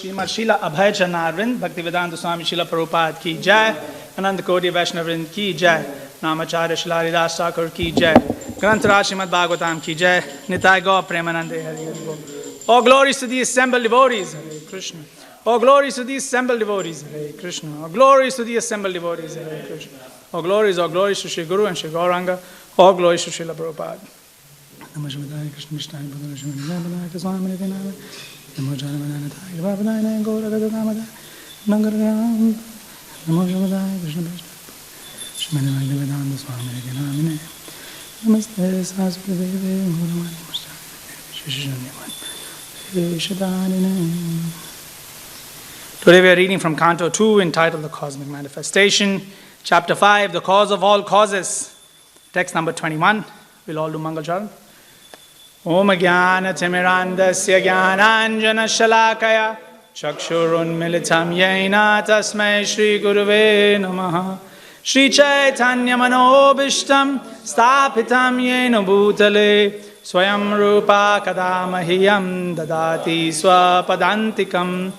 श्रीमद शीला अभय चरणारविंद भक्तिवेदांत स्वामी शीला प्रभुपाद की जय, अनंत कोटि वैष्णववृंद की जय, नामाचार्य शिला हरिदास ठाकुर की जय, ग्रंथराज श्रीमद भागवतम की जय, निताय गौ प्रेमानंदे हरि हरि बोल. All glories to the assembled devotees, Hare Krishna. All glories to the assembled devotees, Hare Krishna. All glories to the assembled devotees, Hare Krishna. All glories to Shri Guru and Shri Gauranga. All glories to Srila Prabhupada. Namaskar Krishna Krishna Namo Jagannathaya Bhavadaya Gauragadamadaya Nangaram Namo Jagadaya Krishna Krishna Shrimad Bhagavatam Swami Namine Namaste Saraswati Devi Gauravani Shishanyamani. Today we are reading from Canto 2 entitled The Cosmic Manifestation, Chapter 5, The Cause of All Causes, text number 21. We'll all do Mangal Charan. Om Jnana Timirandasya Jnananjana Shalakaya Chakshurunmilitam Yena Tasmai Shri Guruve Namaha Shri Chaitanya Manobishtam Sthapitam Yena Bhutale Swayam Rupa Kadamahiyam Dadati Swapadantikam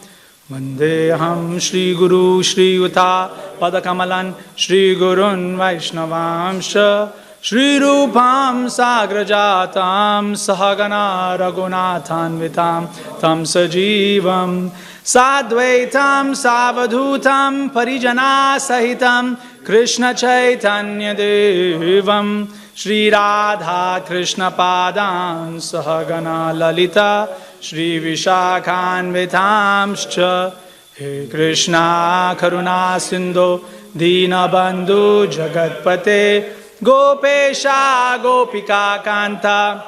Vandeham Shri Guru Shri Yuta Padakamalan Shri Gurun Vaishnavamsha Shri Rupam Sagrajatam Sahagana Raghunathanvitam Tam Sajivam Sadvaitam Savadhutam Parijana Sahitam Krishna Chaitanya Devam Shri Radha Krishna Padam Sahagana Lalita Shri Vishakhanvitamscha He Krishna Karuna Sindhu Dinabandhu Jagatpate Gopesha Gopika Kanta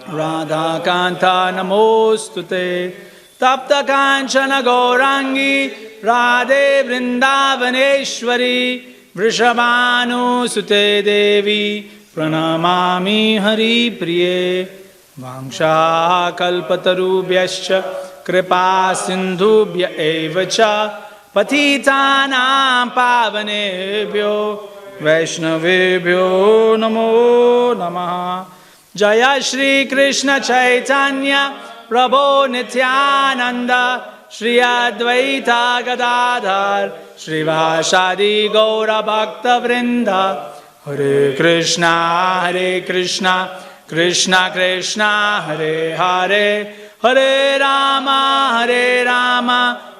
Radha Kanta Namostute Tapta Kanchana Gaurangi Radhe Vrindavaneshwari Vrishabhanu Sute Devi Pranamami Hari Priye Vangsha Kalpatarubhyascha Kripa Sindhubhya Evacha Patitanam Pavanebhyo Vaishnavebhyo Namo Namaha Jaya Shri Krishna Chaitanya Prabhu Nityananda Shri Advaita Gadadhar Shri Vashadi Gaura Bhakta Vrinda Hare Krishna Krishna Krishna Hare Hare Hare Rama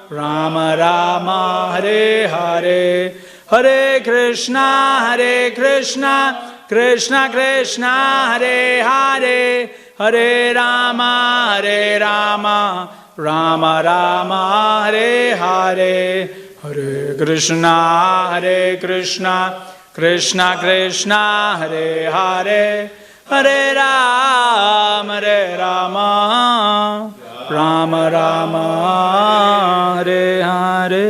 Rama Rama Hare Hare Hare Krishna Krishna Krishna Hare Hare Hare Rama Rama Rama Hare Hare Hare Krishna Krishna Krishna Hare Hare Hare Rama Rama Rama Hare Hare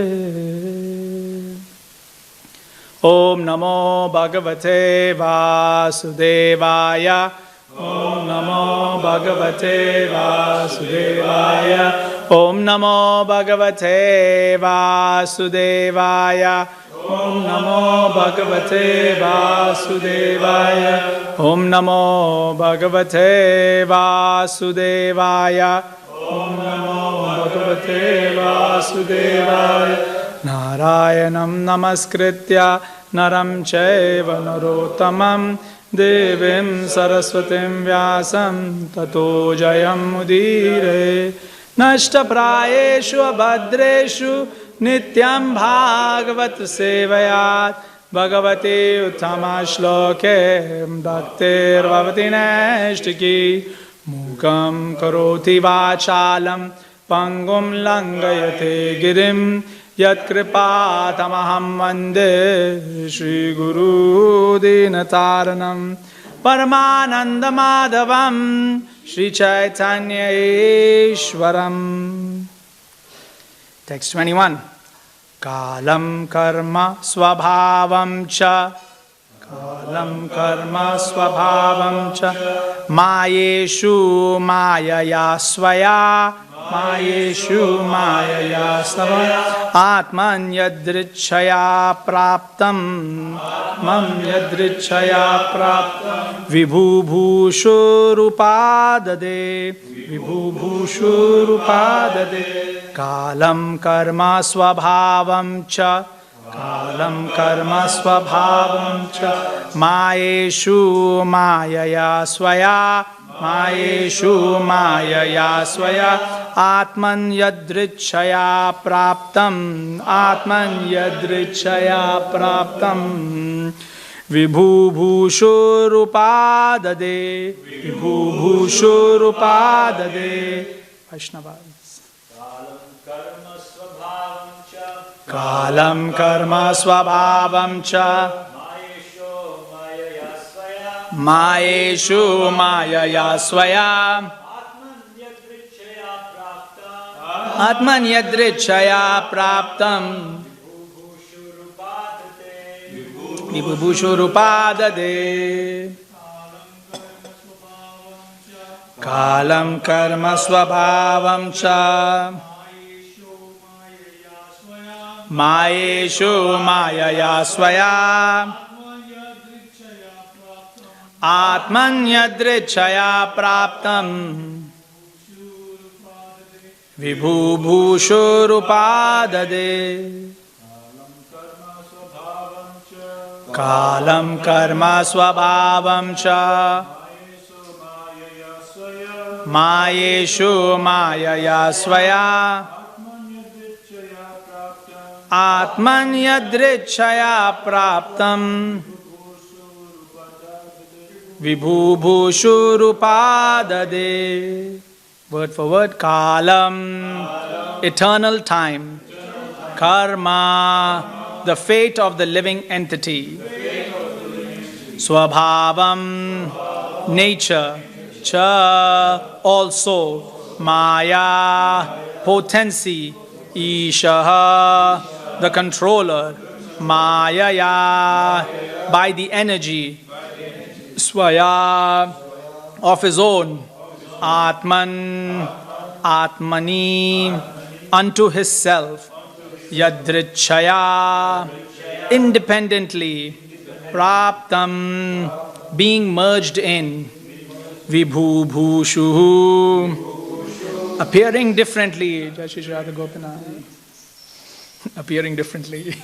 Om Namo Bhagavate Vasudevaya Om Namo Bhagavate Vasudevaya Om Namo Bhagavate Vasudevaya Om Namo Bhagavate Vasudevaya Om Namo Bhagavate Vasudevaya Om Namo Bhagavate Vasudevaya Narayanam Namaskritya Naram Chaiva Narottamam Devim Saraswatim Vyasam Tato Jayam Mudire Nashta Prayeshu Abhadreshu Nityam Bhagavat Sevayat Bhagavati Uttama Shloke Bhaktir Vavati Nashtiki Mukam Karoti Vachalam Pangum Langayate Girim Yat Kripa Tamaham Vande Shri Guru Dinataranam Paramananda Madhavam Shri Chaitanya Ishwaram. Text 21. Kalam karma swabhavam cha Kalam karma swabhavam cha Mayeshu mayaya swaya Mayeshu mayaya swaya Atman yadrichaya praptam Atman yadrichaya praptam Vibhubhushurupadade Vibhubhushurupadade Kalam karma swabhavam cha Kalam karma swabhavam cha Mayeshu mayaya swaya Mayeshu mayaya swaya Atman yadrichaya praptam Atman yadrichaya praptam Vibhubhushurupadade Vibhubhushurupadade Vaishnavas Kalam karma swabhavam cha Mayeshu mayaya swaya Atman yadrichaya praptam Vibhubhushurupadade Kalam karma swabhavam cha Mayeshu Mayaya Swaya Atmanyadrichaya Praptam Vibhubhushurupadade Kalam Karma Swabhavam Cha Mayeshu Mayaya Swaya Atmanyadrichaya Praptam Vibhubhushurupadade. Word for word. Kalam, eternal time. Karma, the fate of the living entity. Swabhavam, nature. Cha, also. Maya, potency. Ishaha, the controller. Mayaya, by the energy. Swaya, of his own. Atman, Atmani, unto his self. Yadrichaya, independently. Praptam, being merged in. Vibhubhushu, appearing differently. Jai Shri Radha Gopinath. Appearing differently.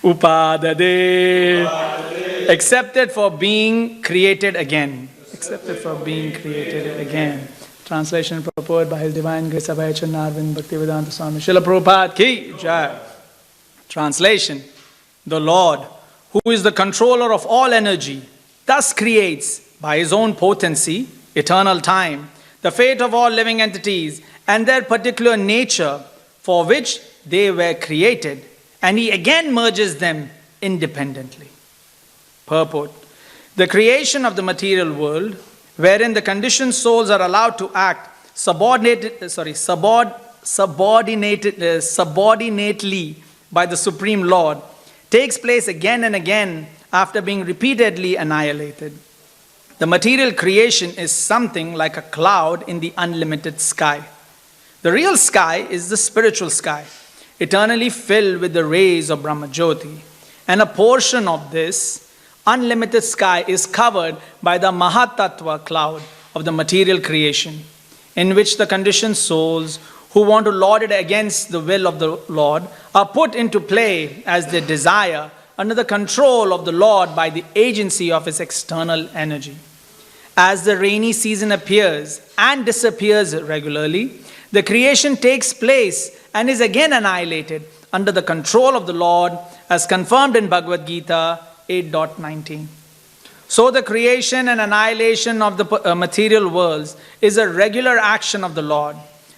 Upadade, accepted for being created again. Accepted for being created again. Translation proposed by His Divine Grace Abhay Chanarvind Bhaktivedanta Swami Srila Prabhupada Ki Jai. Translation: the Lord, who is the controller of all energy, thus creates by His own potency, eternal time, the fate of all living entities and their particular nature for which they were created, and He again merges them independently. Purport: the creation of the material world, wherein the conditioned souls are allowed to act subordinately by the Supreme Lord, takes place again and again after being repeatedly annihilated. The material creation is something like a cloud in the unlimited sky. The real sky is the spiritual sky, eternally filled with the rays of Brahmajyoti, and a portion of this unlimited sky is covered by the Mahatattva cloud of the material creation, in which the conditioned souls who want to lord it against the will of the Lord are put into play as they desire under the control of the Lord by the agency of His external energy. As the rainy season appears and disappears regularly, the creation takes place and is again annihilated under the control of the Lord, as confirmed in Bhagavad Gita 8.19. So the creation and annihilation of the material worlds is a regular action of the Lord,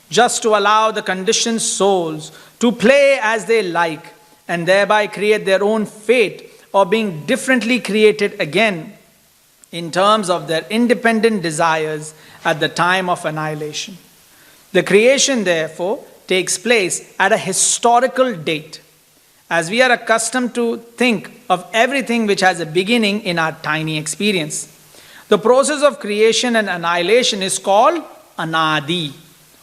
just to allow the conditioned souls to play as they like and thereby create their own fate, or being differently created again in terms of their independent desires at the time of annihilation. The creation, therefore, takes place at a historical date, as we are accustomed to think of everything which has a beginning in our tiny experience. The process of creation and annihilation is called anadi,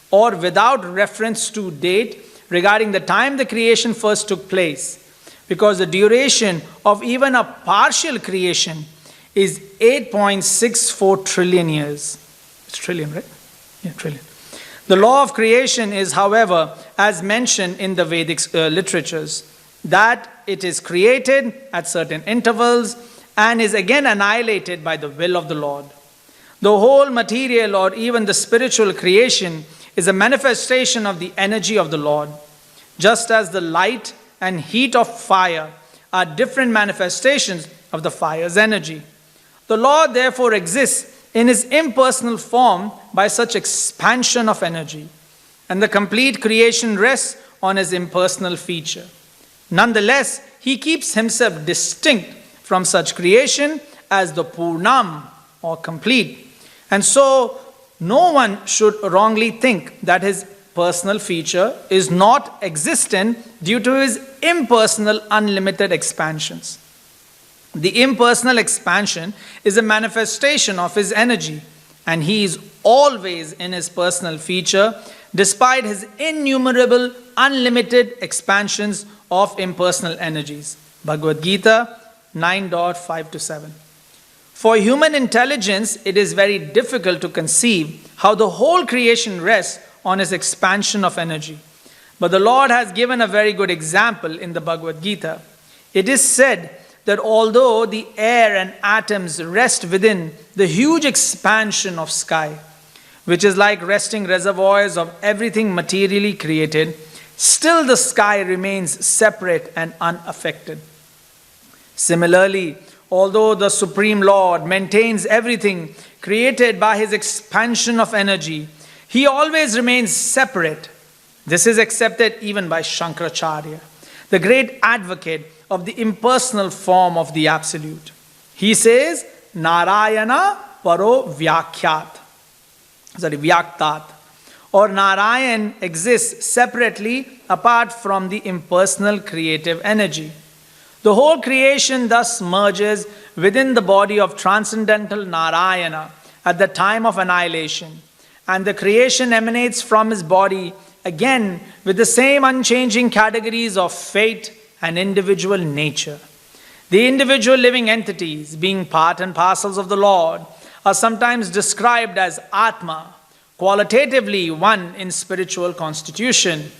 or without reference to date regarding the time the creation first took place, because the duration of even a partial creation is 8.64 trillion years. It's trillion, right? Yeah, trillion. The law of creation is, however, as mentioned in the Vedic literatures, that it is created at certain intervals and is again annihilated by the will of the Lord. The whole material or even the spiritual creation is a manifestation of the energy of the Lord, just as the light and heat of fire are different manifestations of the fire's energy. The Lord therefore exists in His impersonal form by such expansion of energy, and the complete creation rests on His impersonal feature. Nonetheless, He keeps Himself distinct from such creation as the Purnam, or complete. And so, no one should wrongly think that His personal feature is not existent due to His impersonal unlimited expansions. The impersonal expansion is a manifestation of His energy, and He is always in His personal feature, despite his innumerable, unlimited expansions of impersonal energies. Bhagavad Gita 9.5-7. For human intelligence, it is very difficult to conceive how the whole creation rests on his expansion of energy. But the Lord has given a very good example in the Bhagavad Gita. It is said that although the air and atoms rest within the huge expansion of sky, which is like resting reservoirs of everything materially created, still the sky remains separate and unaffected. Similarly, although the Supreme Lord maintains everything created by his expansion of energy, he always remains separate. This is accepted even by Shankaracharya, the great advocate of the impersonal form of the Absolute. He says, Narayana Paro Vyaktat, or Narayan exists separately apart from the impersonal creative energy. The whole creation thus merges within the body of transcendental Narayana at the time of annihilation, and the creation emanates from his body again with the same unchanging categories of fate and individual nature. The individual living entities, being part and parcels of the Lord, are sometimes described as Atma, qualitatively one in spiritual constitution.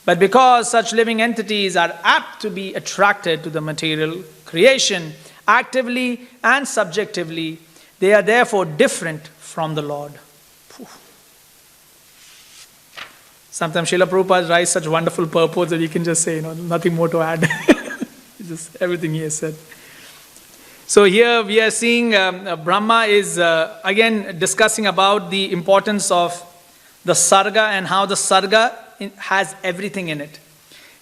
But because such living entities are apt to be attracted to the material creation, actively and subjectively, they are therefore different from the Lord. Sometimes Srila Prabhupada writes such wonderful purports that you can just say, nothing more to add. Just everything he has said. So here we are seeing Brahma is again discussing about the importance of the Sarga and how the Sarga has everything in it.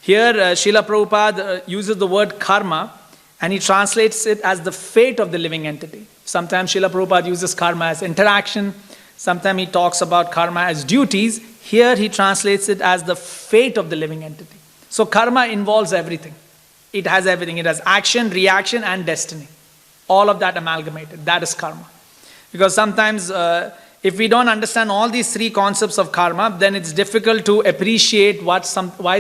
Here Srila Prabhupada uses the word karma and he translates it as the fate of the living entity. Sometimes Srila Prabhupada uses karma as interaction. Sometimes he talks about karma as duties. Here he translates it as the fate of the living entity. So karma involves everything. It has everything. It has action, reaction and destiny. All of that amalgamated. That is karma. Because sometimes if we don't understand all these three concepts of karma, then it's difficult to appreciate why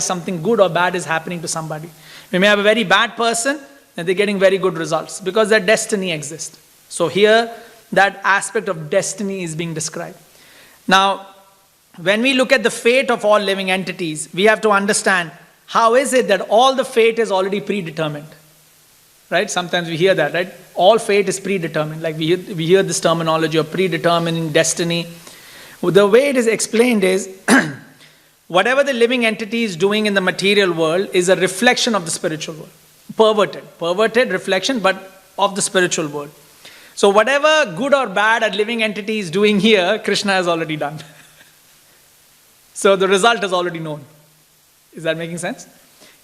something good or bad is happening to somebody. We may have a very bad person and they're getting very good results because their destiny exists. So here that aspect of destiny is being described. Now, when we look at the fate of all living entities, we have to understand how is it that all the fate is already predetermined. Right? Sometimes we hear that, right? All fate is predetermined. Like we hear this terminology of predetermining destiny. The way it is explained is, whatever the living entity is doing in the material world is a reflection of the spiritual world. Perverted reflection, but of the spiritual world. So whatever good or bad a living entity is doing here, Krishna has already done. So the result is already known. Is that making sense?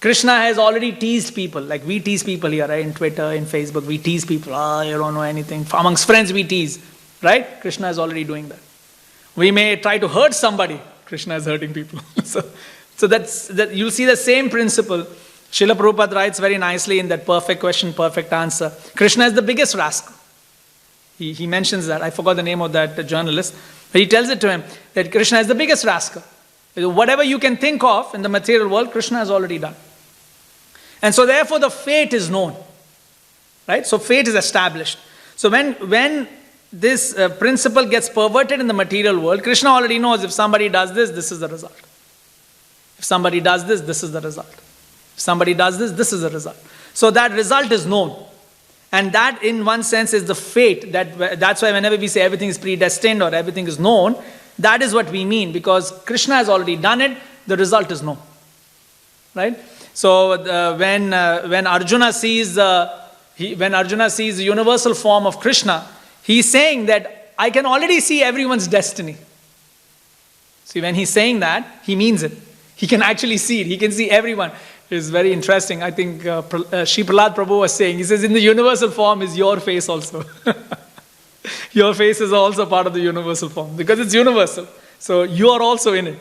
Krishna has already teased people, like we tease people here, right? In Twitter, in Facebook, we tease people. You don't know anything. Amongst friends, we tease, right? Krishna is already doing that. We may try to hurt somebody. Krishna is hurting people. so that's you'll see the same principle. Srila Prabhupada writes very nicely in that perfect question, perfect answer. Krishna is the biggest rascal. He mentions that. I forgot the name of that journalist. But he tells it to him that Krishna is the biggest rascal. Whatever you can think of in the material world, Krishna has already done. And so therefore the fate is known. Right? So fate is established. So when this principle gets perverted in the material world, Krishna already knows if somebody does this, this is the result. If somebody does this, this is the result. If somebody does this, this is the result. So that result is known. And that in one sense is the fate. That's why whenever we say everything is predestined or everything is known, that is what we mean, because Krishna has already done it, the result is known. Right? So when Arjuna sees the universal form of Krishna, he's saying that I can already see everyone's destiny. See, when he's saying that, he means it. He can actually see it. He can see everyone. It's very interesting. I think Sri Prahlad Prabhu was saying, he says, in the universal form is your face also. Your face is also part of the universal form because it's universal. So you are also in it.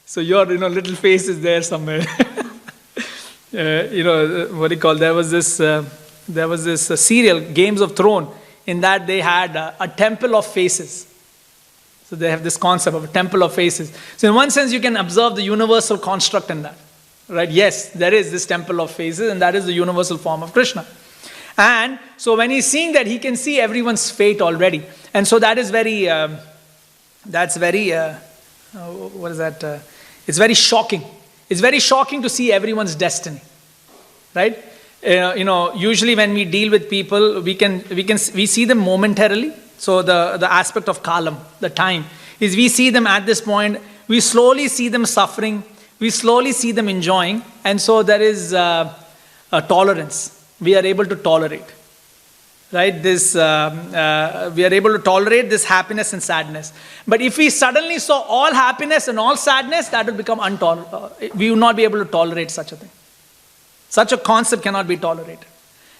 So your little face is there somewhere. What do you call? There was this serial, Games of Thrones, in that they had a temple of faces. So they have this concept of a temple of faces. So in one sense, you can observe the universal construct in that. Right? Yes, there is this temple of faces, and that is the universal form of Krishna. And so when he's seeing that, he can see everyone's fate already. And so that is very, it's very shocking. It's very shocking to see everyone's destiny. Right? Usually when we deal with people, we see them momentarily. So the aspect of kalam, the time, is we see them at this point, we slowly see them suffering, we slowly see them enjoying, and so there is a tolerance. We are able to tolerate, right? We are able to tolerate this happiness and sadness. But if we suddenly saw all happiness and all sadness, that would become intolerable. We would not be able to tolerate such a thing. Such a concept cannot be tolerated.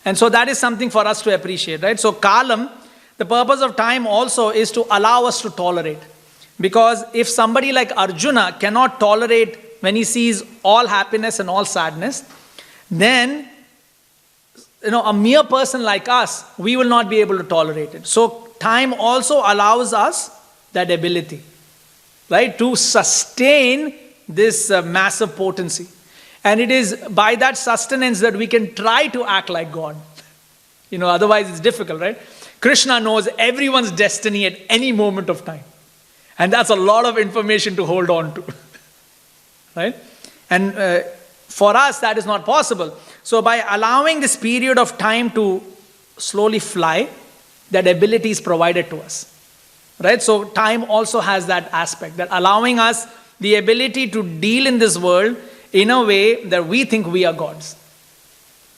And so that is something for us to appreciate, right? So kalam, the purpose of time also is to allow us to tolerate. Because if somebody like Arjuna cannot tolerate when he sees all happiness and all sadness, then a mere person like us, we will not be able to tolerate it. So time also allows us that ability, right, to sustain this massive potency. And it is by that sustenance that we can try to act like God. Otherwise it's difficult, right? Krishna knows everyone's destiny at any moment of time. And that's a lot of information to hold on to. Right? And for us, that is not possible. So by allowing this period of time to slowly fly, that ability is provided to us. Right? So time also has that aspect, that allowing us the ability to deal in this world in a way that we think we are gods.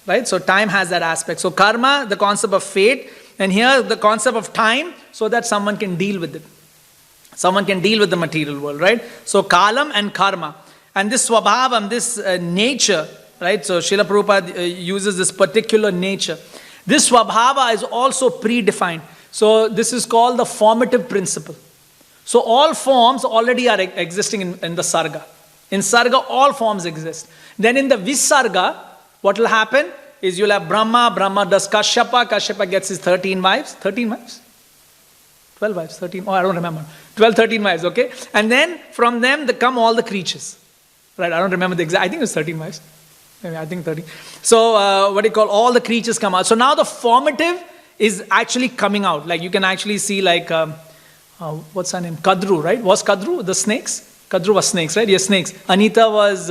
Right? So time has that aspect. So karma, the concept of fate, and here the concept of time, so that someone can deal with it. Someone can deal with the material world, right? So kalam and karma. And this swabhavam, this nature, right? So Srila Prabhupada uses this particular nature. This swabhava is also predefined. So this is called the formative principle. So all forms already are existing in the sarga. In sarga, all forms exist. Then in the visarga, what will happen is you'll have Brahma, Brahma does Kashyapa, Kashyapa gets his 13 wives. 13 wives? 12 wives, 13, I don't remember. 12, 13 wives, okay? And then from them come all the creatures. Right, I don't remember the exact, I think it was 13 wives. Maybe, I think 13. So all the creatures come out. So now the formative is actually coming out. Like you can actually see what's her name? Kadru, right? Was Kadru the snakes? Kadru was snakes, right? Yes, snakes. Anita was,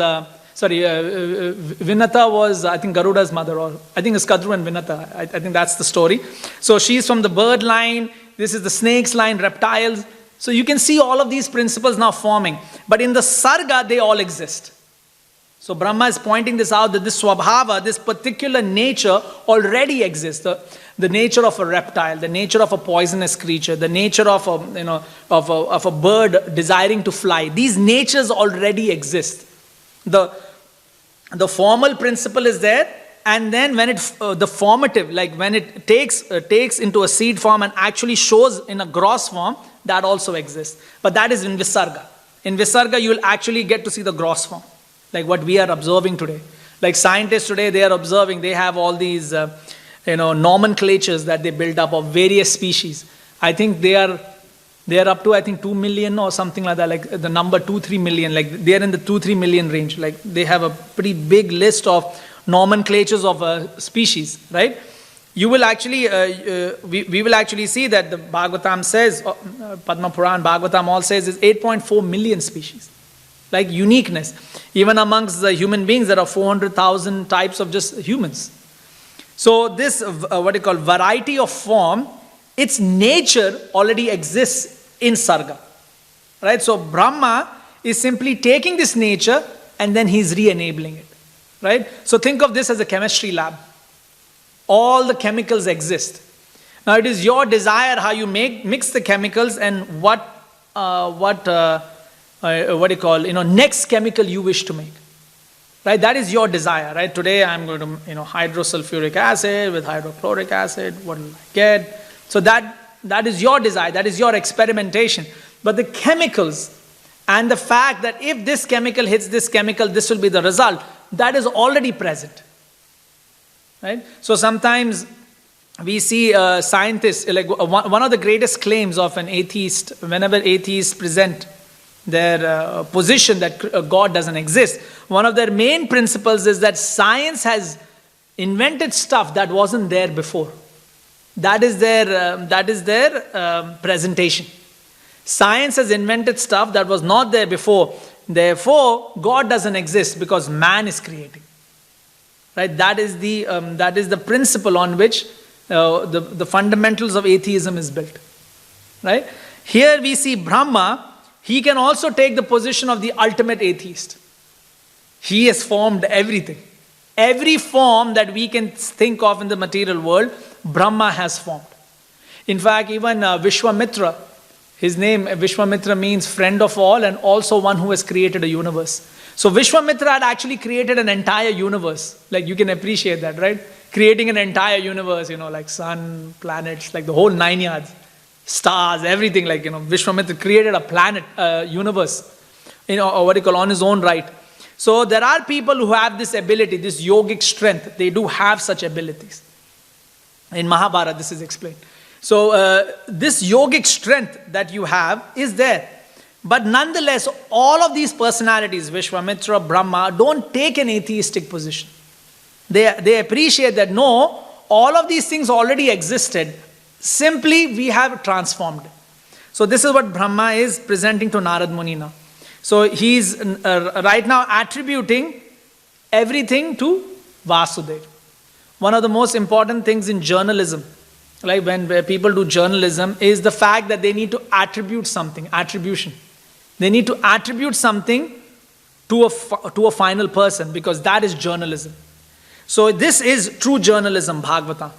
Vinata was, I think, Garuda's mother, or I think it's Kadru and Vinata. I think that's the story. So she's from the bird line. This is the snakes line, reptiles. So you can see all of these principles now forming. But in the sarga, they all exist. So Brahma is pointing this out, that this swabhava, this particular nature already exists. The nature of a reptile, the nature of a poisonous creature, the nature of a bird desiring to fly. These natures already exist. The formal principle is there, and then when the formative, like when it takes into a seed form and actually shows in a gross form, that also exists. But that is in Visarga. In Visarga, you will actually get to see the gross form, like what we are observing today. Like scientists today, they are observing, they have all these nomenclatures that they build up of various species. I think they are up to, 2 million or something like that, like the number 2-3 million, like they are in the 2-3 million range. Like they have a pretty big list of nomenclatures of species, right? You will actually, we will actually see that the Bhagavatam says, Padma Puran, Bhagavatam all says is 8.4 million species. Like uniqueness. Even amongst the human beings, there are 400,000 types of just humans. So this, variety of form, its nature already exists in Sarga. Right? So Brahma is simply taking this nature and then he's re-enabling it. Right? So think of this as a chemistry lab. All the chemicals exist. Now it is your desire how you mix the chemicals and next chemical you wish to make. Right? That is your desire. Right? Today I'm going to, hydrosulfuric acid with hydrochloric acid. What will I get? So that is your desire. That is your experimentation. But the chemicals and the fact that if this chemical hits this chemical, this will be the result, that is already present. Right? So sometimes we see scientists, like one of the greatest claims of an atheist, whenever atheists present their position that God doesn't exist, one of their main principles is that science has invented stuff that wasn't there before. That is their presentation. Science has invented stuff that was not there before. Therefore, God doesn't exist because man is creating. Right? That is the principle on which the fundamentals of atheism is built. Right? Here we see Brahma. He can also take the position of the ultimate atheist. He has formed everything. Every form that we can think of in the material world, Brahma has formed. In fact, even Vishwamitra, his name Vishwamitra means friend of all and also one who has created a universe. So Vishwamitra had actually created an entire universe. Like, you can appreciate that, right? Creating an entire universe, like sun, planets, like the whole 9 yards, stars, everything. Like, Vishwamitra created a planet, universe, or what you call, on his own right. So there are people who have this ability, this yogic strength. They do have such abilities. In Mahabharata, this is explained. So this yogic strength that you have is there. But nonetheless, all of these personalities, Vishwamitra, Brahma, don't take an atheistic position. They appreciate that, no, all of these things already existed. Simply, we have transformed. So this is what Brahma is presenting to Narad Muni now. So he's right now attributing everything to Vasudeva. One of the most important things in journalism, like when people do journalism, is the fact that they need to attribute something, attribution. They need to attribute something to a final person, because that is journalism. So this is true journalism, Bhagavatam.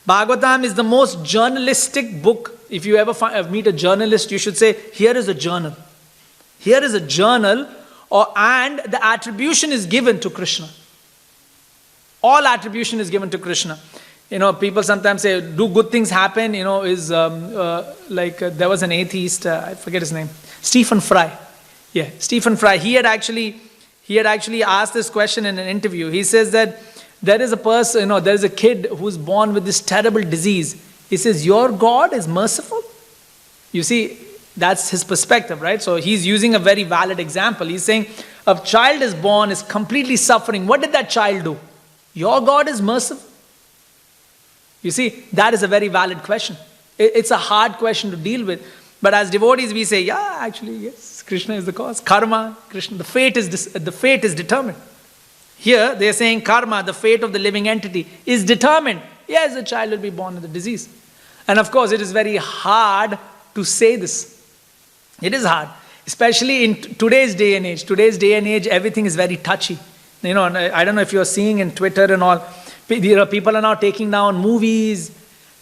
Bhagavatam is the most journalistic book. If you ever meet a journalist, you should say, here is a journal. Here is a journal, and the attribution is given to Krishna. All attribution is given to Krishna. People sometimes say, do good things happen? There was an atheist, I forget his name, Stephen Fry. Yeah, Stephen Fry. He had actually asked this question in an interview. He says that there is a person, there is a kid who's born with this terrible disease. He says, your God is merciful? You see, that's his perspective, right? So he's using a very valid example. He's saying, a child is born, is completely suffering. What did that child do? Your God is merciful? You see, that is a very valid question. It's a hard question to deal with. But as devotees, we say, yeah, actually, yes, Krishna is the cause. Karma, Krishna, the fate is determined. Here, they're saying karma, the fate of the living entity, is determined. Yes, the child will be born with a disease. And of course, it is very hard to say this. It is hard. Especially in today's day and age. Today's day and age, everything is very touchy. I don't know if you're seeing in Twitter and all, people are now taking down movies.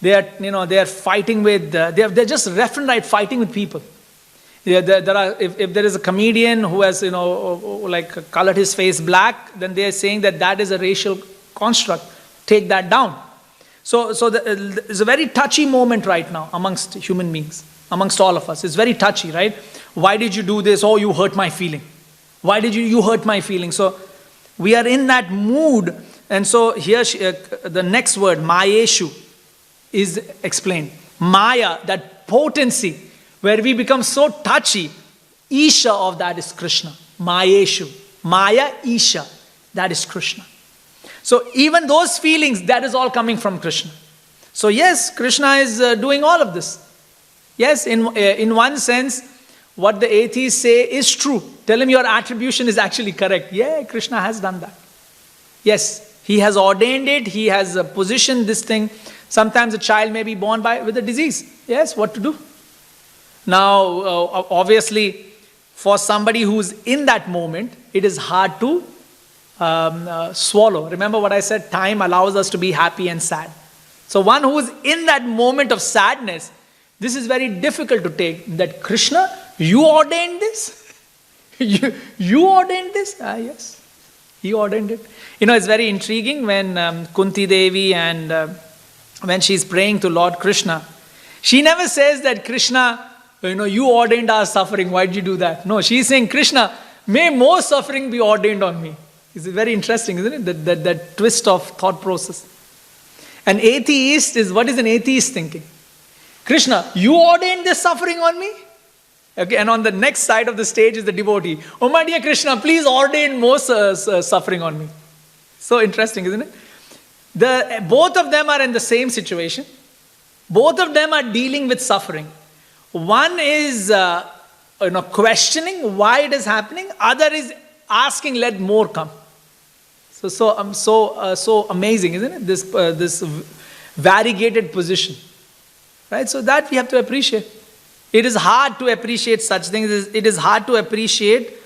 They are fighting with, they're just left and right fighting with people. If there is a comedian who has, colored his face black, then they are saying that is a racial construct. Take that down. So there's a very touchy moment right now amongst human beings, amongst all of us. It's very touchy, right? Why did you do this? Oh, you hurt my feeling. Why did you hurt my feeling? So we are in that mood. And so here the next word, Mayeshu, is explained. Maya, that potency, where we become so touchy, Isha of that is Krishna. Mayeshu. Maya, Isha, that is Krishna. So even those feelings, that is all coming from Krishna. So yes, Krishna is doing all of this. Yes, in one sense, what the atheists say is true. Tell him your attribution is actually correct. Yeah, Krishna has done that. Yes, he has ordained it. He has positioned this thing. Sometimes a child may be born with a disease. Yes, what to do? Now, obviously, for somebody who's in that moment, it is hard to swallow. Remember what I said? Time allows us to be happy and sad. So one who is in that moment of sadness, this is very difficult to take. That Krishna, you ordained this? you ordained this? Yes, he ordained it. It's very intriguing when Kunti Devi and when she's praying to Lord Krishna, she never says that Krishna, you ordained our suffering. Why did you do that? No, she's saying, Krishna, may more suffering be ordained on me. It's very interesting, isn't it? That twist of thought process. An atheist is, what is an atheist thinking? Krishna, you ordained this suffering on me? Okay, and on the next side of the stage is the devotee. Oh my dear Krishna, please ordain more suffering on me. So interesting, isn't it? Both of them are in the same situation. Both of them are dealing with suffering. One is questioning why it is happening. Other is asking, let more come. So amazing, isn't it? This variegated position, right? So that we have to appreciate. It is hard to appreciate such things. It is hard to appreciate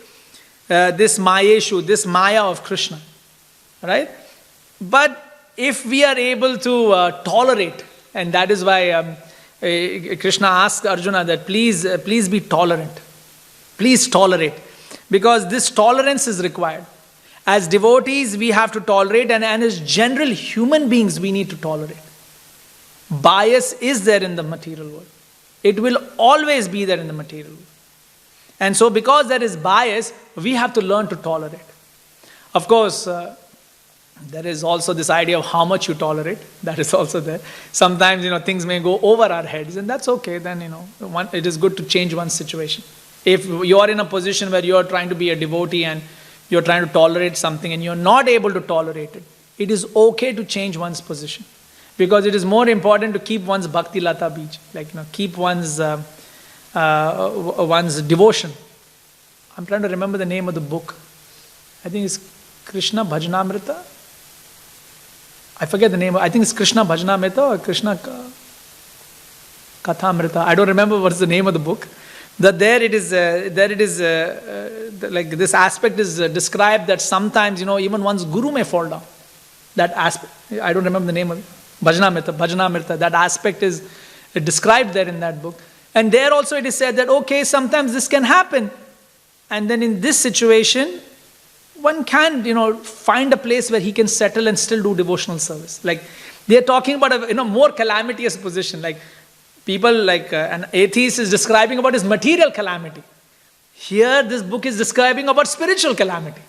this Mayeshu, this Maya of Krishna, right? But if we are able to tolerate, and that is why Krishna asked Arjuna that please be tolerant. Please tolerate. Because this tolerance is required. As devotees, we have to tolerate, and as general human beings, we need to tolerate. Bias is there in the material world. It will always be there in the material world. And so because there is bias, we have to learn to tolerate. Of course, there is also this idea of how much you tolerate. That is also there. Sometimes, things may go over our heads, and that's okay. Then, it is good to change one's situation. If you are in a position where you are trying to be a devotee and you're trying to tolerate something and you're not able to tolerate it, it is okay to change one's position. Because it is more important to keep one's bhakti lata beach, keep one's devotion. I'm trying to remember the name of the book. I think it's Krishna Bhajanamrita. I forget the name. I think it's Krishna Bhajanamrita or Krishna Kathamrita. I don't remember what's the name of the book. That there it is, like this aspect is described that sometimes, even one's guru may fall down. That aspect, I don't remember the name of it. Bhajanamrita, that aspect is described there in that book. And there also it is said that, okay, sometimes this can happen. And then in this situation, one can, find a place where he can settle and still do devotional service. Like, they are talking about a, more calamitous position. Like, people like an atheist is describing about his material calamity. Here, this book is describing about spiritual calamity.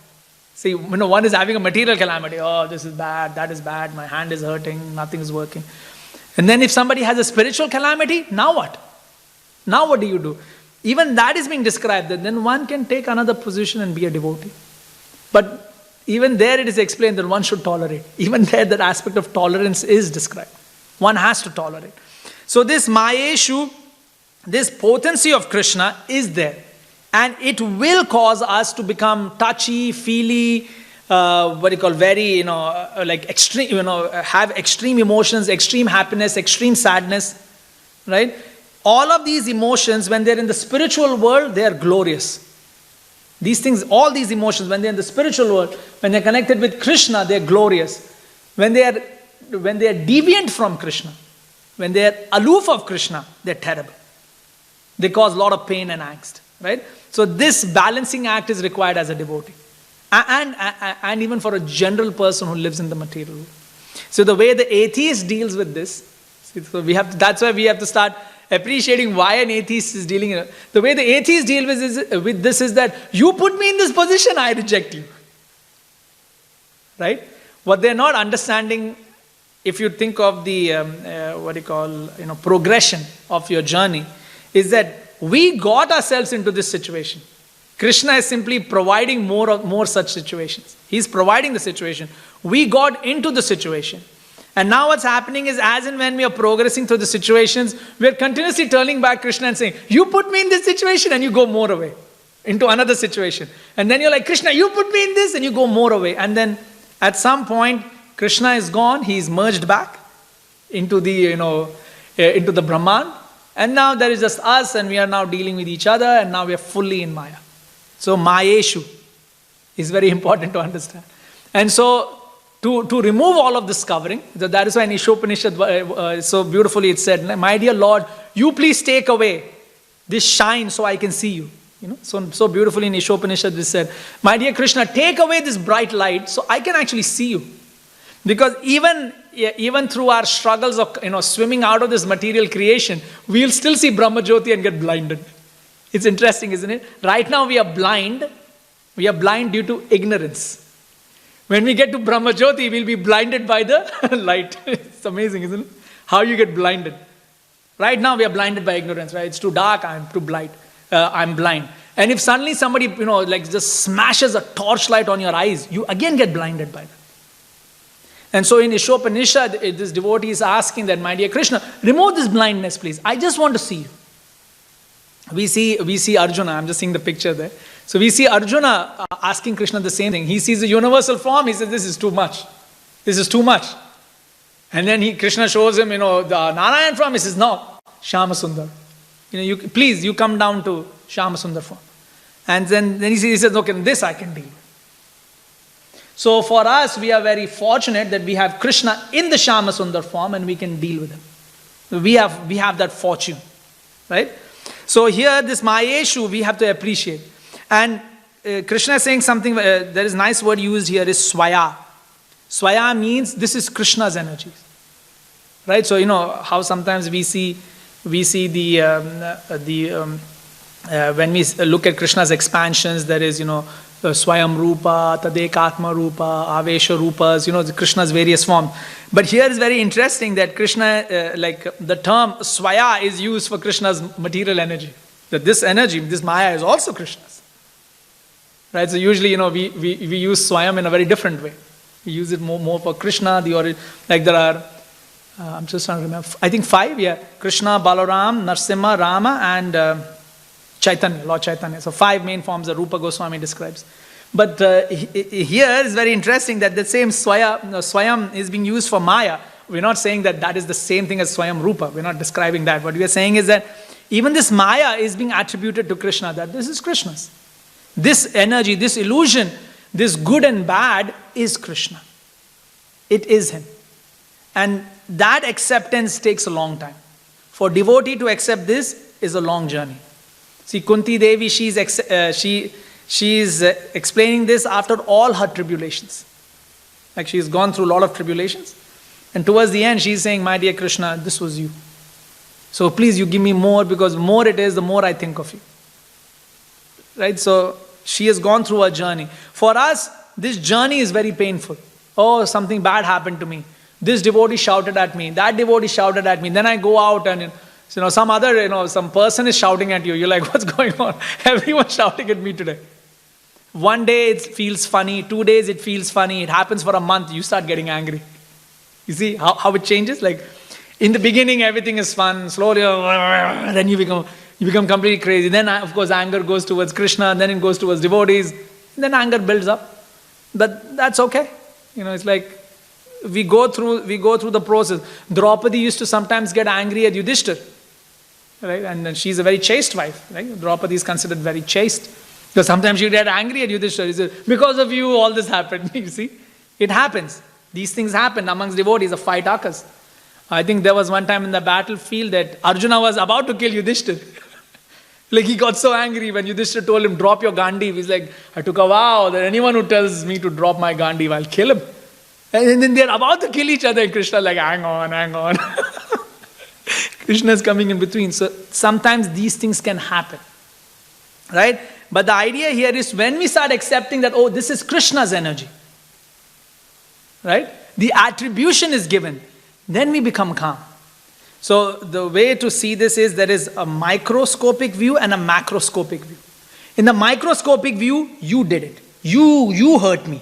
See, one is having a material calamity. Oh, this is bad, that is bad, my hand is hurting, nothing is working. And then if somebody has a spiritual calamity, now what? Now what do you do? Even that is being described. That then one can take another position and be a devotee. But even there it is explained that one should tolerate. Even there that aspect of tolerance is described. One has to tolerate. So this Mayeshu, this potency of Krishna is there. And it will cause us to become touchy, feely, very, extreme, have extreme emotions, extreme happiness, extreme sadness, right? All of these emotions, when they're in the spiritual world, they are glorious. These things, all these emotions, when they're in the spiritual world, when they're connected with Krishna, they're glorious. When they are deviant from Krishna, when they are aloof of Krishna, they're terrible. They cause a lot of pain and angst, right? So this balancing act is required as a devotee. And even for a general person who lives in the material world. So the way the atheist deals with this, so that's why we have to start appreciating why an atheist is dealing with it. The way the atheist deals with this is that you put me in this position, I reject you. Right? What they're not understanding, if you think of the, progression of your journey, is that we got ourselves into this situation. Krishna is simply providing more such situations. He's providing the situation. We got into the situation. And now what's happening is, as and when we are progressing through the situations, we are continuously turning back Krishna and saying, you put me in this situation, and you go more away into another situation. And then you're like, Krishna, you put me in this, and you go more away. And then at some point, Krishna is gone. He's merged back into the, into the Brahman. And now there is just us, and we are now dealing with each other, and now we are fully in Maya. So Mayeshu is very important to understand. And so to remove all of this covering, that is why in Ishopanishad, so beautifully it said, my dear Lord, you please take away this shine so I can see you. So beautifully in Ishopanishad it said, my dear Krishna, take away this bright light so I can actually see you. Because even through our struggles of swimming out of this material creation, we'll still see Brahma Jyoti and get blinded. It's interesting, isn't it? Right now we are blind. We are blind due to ignorance. When we get to Brahma Jyoti, we'll be blinded by the light. It's amazing, isn't it? How you get blinded. Right now we are blinded by ignorance, right? It's too dark, I'm too blind. I'm blind. And if suddenly somebody, like just smashes a torchlight on your eyes, you again get blinded by that. And so in Ishopanishad, this devotee is asking that, my dear Krishna, remove this blindness, please. I just want to see you. We see Arjuna, I'm just seeing the picture there. So we see Arjuna asking Krishna the same thing. He sees the universal form, he says, this is too much. This is too much. And then Krishna shows him, the Narayan form, he says, no, Shyama Sundar. Please, you come down to Shyama Sundar form. And then he says, okay, this I can deal with. So for us, we are very fortunate that we have Krishna in the Shyama Sundar form and we can deal with him. We have that fortune, right? So here, this Mayeshu, we have to appreciate. And Krishna is saying something, there is a nice word used here, is Swaya. Swaya means this is Krishna's energy. Right? So, how sometimes we see when we look at Krishna's expansions, there is, Swayam Rupa, Tadekatma Rupa, Avesha Rupas, Krishna's various forms. But here is very interesting that Krishna, the term Swaya is used for Krishna's material energy. That this energy, this Maya is also Krishna's. Right? So usually, we use Swayam in a very different way. We use it more for Krishna, there are, I'm just trying to remember, I think 5, yeah. Krishna, Balaram, Narsimha, Rama, and Chaitanya, Lord Chaitanya. So 5 main forms that Rupa Goswami describes. But here is very interesting that the same Swayam is being used for Maya. We're not saying that is the same thing as Swayam Rupa. We're not describing that. What we are saying is that even this Maya is being attributed to Krishna, that this is Krishna's. This energy, this illusion, this good and bad is Krishna. It is Him. And that acceptance takes a long time. For devotee to accept this is a long journey. See, Kunti Devi, she is explaining this after all her tribulations. Like she's gone through a lot of tribulations. And towards the end, she's saying, my dear Krishna, this was you. So please, you give me more, because more it is, the more I think of you. Right? So she has gone through a journey. For us, this journey is very painful. Oh, something bad happened to me. This devotee shouted at me. That devotee shouted at me. Then I go out and, some person is shouting at you. You're like, what's going on? Everyone's shouting at me today. One day it feels funny. 2 days it feels funny. It happens for a month. You start getting angry. You see how it changes? Like in the beginning, everything is fun. Slowly, then you become completely crazy. Then, of course, anger goes towards Krishna. Then it goes towards devotees. Then anger builds up. But that's okay. It's like we go through the process. Draupadi used to sometimes get angry at Yudhishthir. Right? And then she's a very chaste wife. Right? Draupadi is considered very chaste. Because sometimes she get angry at Yudhishthir. He says, because of you, all this happened. You see? It happens. These things happen amongst devotees. A fight occurs. I think there was one time in the battlefield that Arjuna was about to kill Yudhishthir. Like he got so angry when Yudhishthir told him, drop your Gandiv. He's like, I took a vow that anyone who tells me to drop my Gandiv, I'll kill him. And then they're about to kill each other. And Krishna like, hang on. Krishna is coming in between. So sometimes these things can happen. Right? But the idea here is when we start accepting that, oh, this is Krishna's energy. Right? The attribution is given. Then we become calm. So the way to see this is there is a microscopic view and a macroscopic view. In the microscopic view, you did it. You hurt me.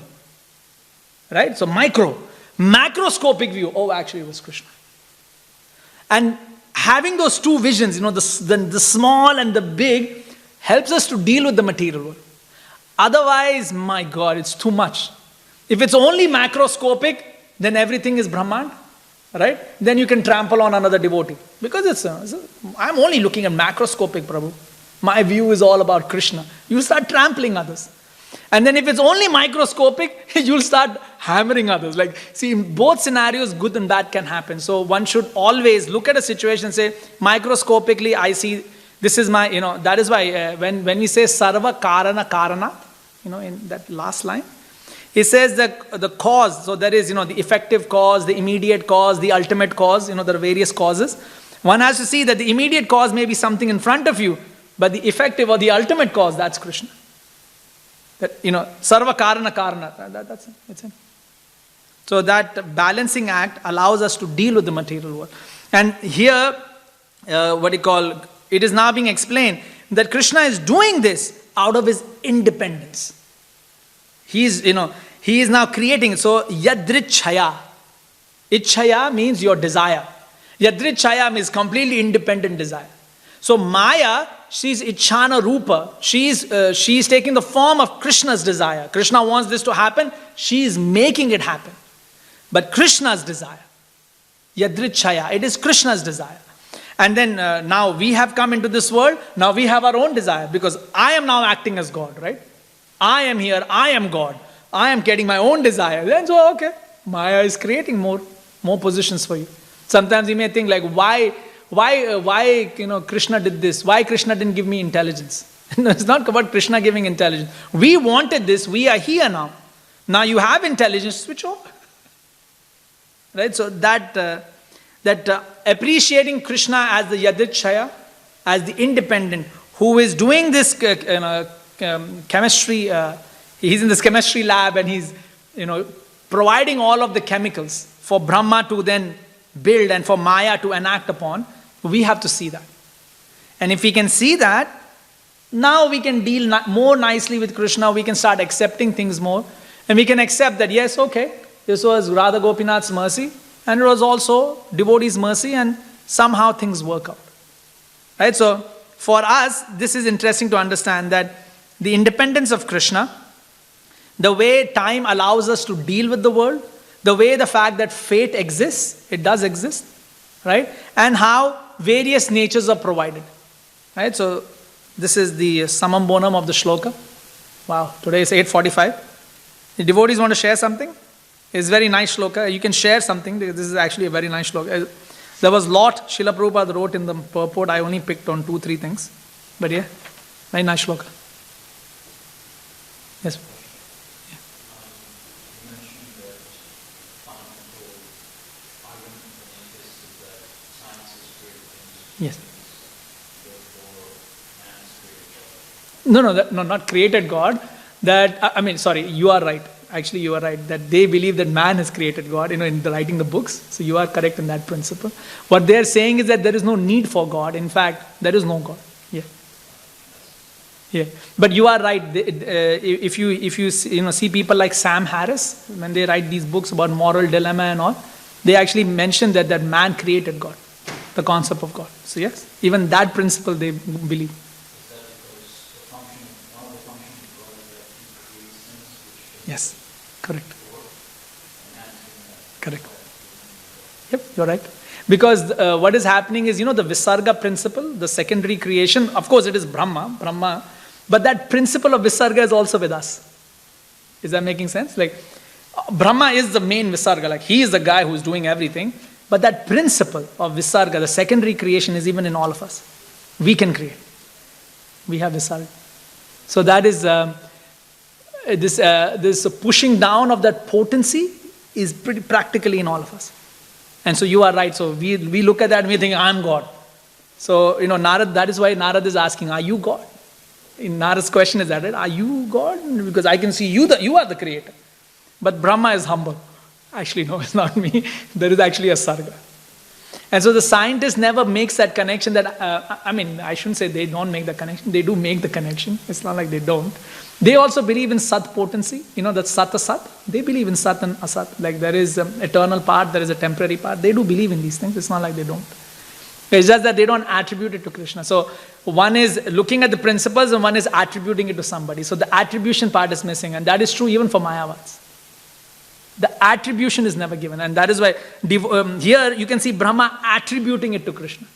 Right? So macroscopic view, oh, actually it was Krishna. And having those two visions, the small and the big, helps us to deal with the material world. Otherwise, my God, it's too much. If it's only macroscopic, then everything is Brahman. Right? Then you can trample on another devotee. Because I'm only looking at macroscopic, Prabhu. My view is all about Krishna. You start trampling others. And then if it's only microscopic, you'll start hammering others. Like, see, in both scenarios, good and bad can happen. So one should always look at a situation and say, microscopically, I see, this is my, that is why when we say sarva karana, in that last line, it says that the cause, so there is, the effective cause, the immediate cause, the ultimate cause, there are various causes. One has to see that the immediate cause may be something in front of you, but the effective or the ultimate cause, that's Krishna. Sarva Karana Karana. That's it. That's it. So that balancing act allows us to deal with the material world. And here, it is now being explained that Krishna is doing this out of his independence. He is now creating. So, Yadrichaya. Ichaya means your desire. Yadrichaya means completely independent desire. So, Maya, she's Ichana Rupa. She's taking the form of Krishna's desire. Krishna wants this to happen. She is making it happen. But Krishna's desire. Yadrichaya. It is Krishna's desire. And then now we have come into this world. Now we have our own desire. Because I am now acting as God, right? I am here. I am God. I am getting my own desire. Then so, okay. Maya is creating more positions for you. Sometimes you may think like, why Krishna did this? Why Krishna didn't give me intelligence? No, it's not about Krishna giving intelligence. We wanted this. We are here now. Now you have intelligence. Switch over. Right? So that appreciating Krishna as the Yadrichaya, as the independent, who is doing this chemistry, he's in this chemistry lab and he's providing all of the chemicals for Brahma to then build and for Maya to enact upon. We have to see that. And if we can see that, now we can deal more nicely with Krishna. We can start accepting things more. And we can accept that, yes, okay, this was Radha Gopinath's mercy. And it was also devotee's mercy. And somehow things work out. Right? So, for us, this is interesting to understand that the independence of Krishna, the way time allows us to deal with the world, the way the fact that fate exists, it does exist, right? And how various natures are provided, right? So this is the summum bonum of the shloka. Wow, today is 8:45. The devotees want to share something? It's very nice shloka. You can share something. This is actually a very nice shloka. There was lot Srila Prabhupada wrote in the purport. I only picked on 2-3 things. But yeah, very nice shloka. Yes. Yes. No, not created God. You are right. Actually, you are right. That they believe that man has created God, in writing the books. So you are correct in that principle. What they are saying is that there is no need for God. In fact, there is no God. Yeah. But you are right. If you see people like Sam Harris, when they write these books about moral dilemma and all, they actually mention that man created God, the concept of God. So yes, even that principle they believe. Is that because one of the functions of God is that He creates things? Yes, correct. Correct. Yep, you're right. Because what is happening is, the Visarga principle, the secondary creation, of course it is Brahma, but that principle of Visarga is also with us. Is that making sense? Like, Brahma is the main Visarga, like he is the guy who is doing everything, but that principle of Visarga, the secondary creation, is even in all of us. We can create. We have Visarga. So that is, this pushing down of that potency is pretty practically in all of us. And so you are right. So we look at that and we think, I'm God. So, Narad, that is why Narad is asking, are you God? In Narad's question is that, are you God? Because I can see you are the creator. But Brahma is humble. Actually, no, it's not me. There is actually a Sarga. And so the scientist never makes that connection that, I shouldn't say they don't make the connection. They do make the connection. It's not like they don't. They also believe in Sat potency. That Sat Asat. They believe in Sat and Asat. Like there is an eternal part, there is a temporary part. They do believe in these things. It's not like they don't. It's just that they don't attribute it to Krishna. So one is looking at the principles and one is attributing it to somebody. So the attribution part is missing. And that is true even for Mayavads. The attribution is never given. And that is why here you can see Brahma attributing it to Krishna.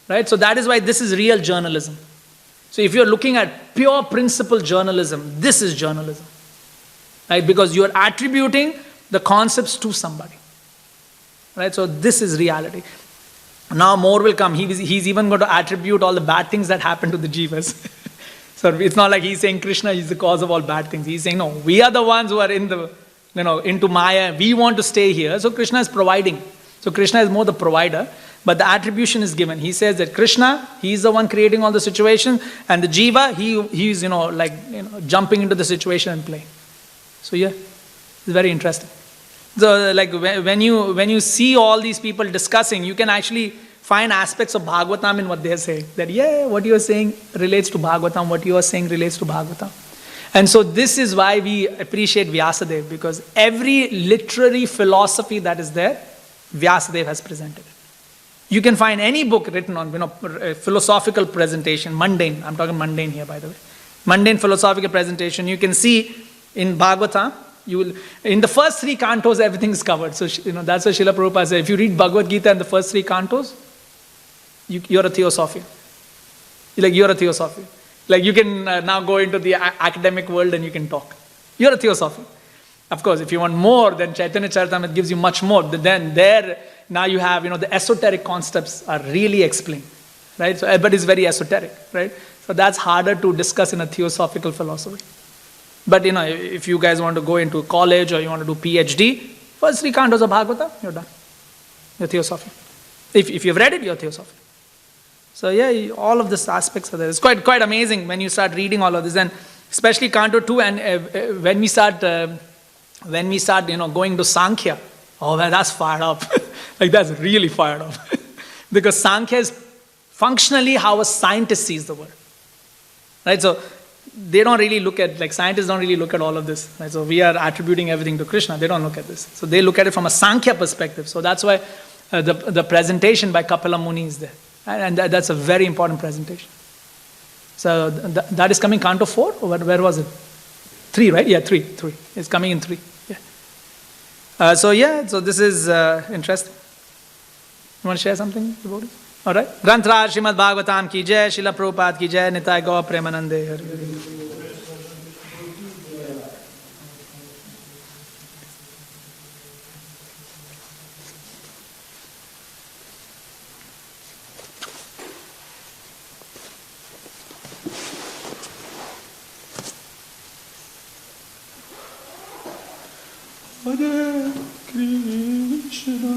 Right? So that is why this is real journalism. So if you're looking at pure principle journalism, this is journalism. Right? Because you're attributing the concepts to somebody. Right? So this is reality. Now more will come. He's even going to attribute all the bad things that happen to the jivas. So it's not like he's saying Krishna is the cause of all bad things. He's saying, no, we are the ones who are into Maya. We want to stay here. So Krishna is providing. So Krishna is more the provider. But the attribution is given. He says that Krishna, he is the one creating all the situation, and the jiva, he's jumping into the situation and playing. So yeah, it's very interesting. So like when you see all these people discussing, you can actually find aspects of Bhagavatam in what they are saying. That what you are saying relates to Bhagavatam, what you are saying relates to Bhagavatam. And so this is why we appreciate Vyasadeva, because every literary philosophy that is there, Vyasadeva has presented it. You can find any book written on philosophical presentation, mundane, I'm talking mundane here by the way, mundane philosophical presentation. You can see in Bhagavatam, in the first 3 cantos everything is covered. So that's what Srila Prabhupada said. If you read Bhagavad Gita in the first 3 cantos, you're a theosophian. You're a theosophian. Like you can now go into the academic world and you can talk. You're a theosophian. Of course, if you want more, then Chaitanya Charitamrita gives you much more. Then there, now you have, the esoteric concepts are really explained, right? So, but it's very esoteric, right? So that's harder to discuss in a theosophical philosophy. But, if you guys want to go into college or you want to do PhD, first 3 cantos of Bhagavata, you're done. You're theosophic. If you've read it, you're theosophic. So yeah, all of these aspects are there. It's quite amazing when you start reading all of this, and especially Canto 2. And when we start, going to Sankhya, oh man, that's fired up. That's really fired up, because Sankhya is functionally how a scientist sees the world, right? So they don't really look at, scientists don't really look at all of this, right? So we are attributing everything to Krishna. They don't look at this. So they look at it from a Sankhya perspective. So that's why the presentation by Kapila Muni is there. And that's a very important presentation. So that is coming Canto 4? Or where was it? 3, right? Yeah, 3. It's coming in 3. Yeah. So this is interesting. You want to share something about it? All right. Granth Srimad Bhagavatam ki jai, Srila Prabhupada ki jai, Nitai Gaur Premanande Hari Hari. Hare Krishna